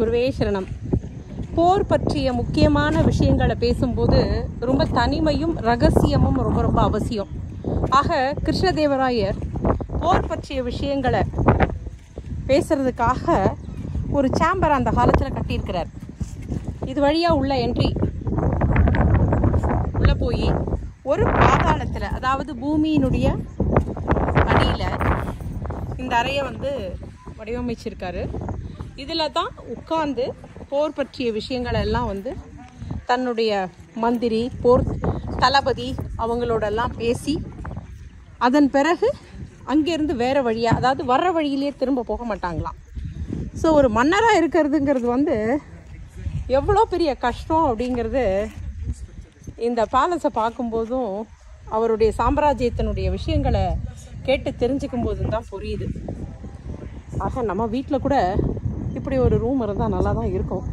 குருவே சரணம். போர் பற்றிய முக்கியமான விஷயங்களை பேசும்போது ரொம்ப தனிமையும் ரகசியமும் ரொம்ப ரொம்ப அவசியம். ஆக கிருஷ்ணதேவராயர் போர் பற்றிய விஷயங்களை பேசுறதுக்காக ஒரு சேம்பர் அந்த காலத்தில் கட்டியிருக்கிறார். இது வழியாக உள்ள என்ட்ரி உள்ள போய் ஒரு பாதாளத்தில், அதாவது பூமியினுடைய அடியில் இந்த அறையை வடிவமைச்சிருக்காரு. இதில் தான் உட்கார்ந்து போர் பற்றிய விஷயங்கள் எல்லாம் தன்னுடைய மந்திரி, போர் தளபதி அவங்களோடெல்லாம் பேசி அதன் பிறகு அங்கேருந்து வேறு வழியாக, அதாவது வர்ற வழியிலே திரும்ப போக மாட்டாங்களாம். ஸோ ஒரு மன்னராக இருக்கிறதுங்கிறது எவ்வளோ பெரிய கஷ்டம் அப்படிங்கிறது இந்த பேலஸை பார்க்கும்போதும் அவருடைய சாம்ராஜ்யத்தினுடைய விஷயங்களை கேட்டு தெரிஞ்சுக்கும் போதும் தான் புரியுது. ஆக நம்ம வீட்டில் கூட இப்படி ஒரு ரூம் இருந்தால் நல்லா தான் இருக்கும்.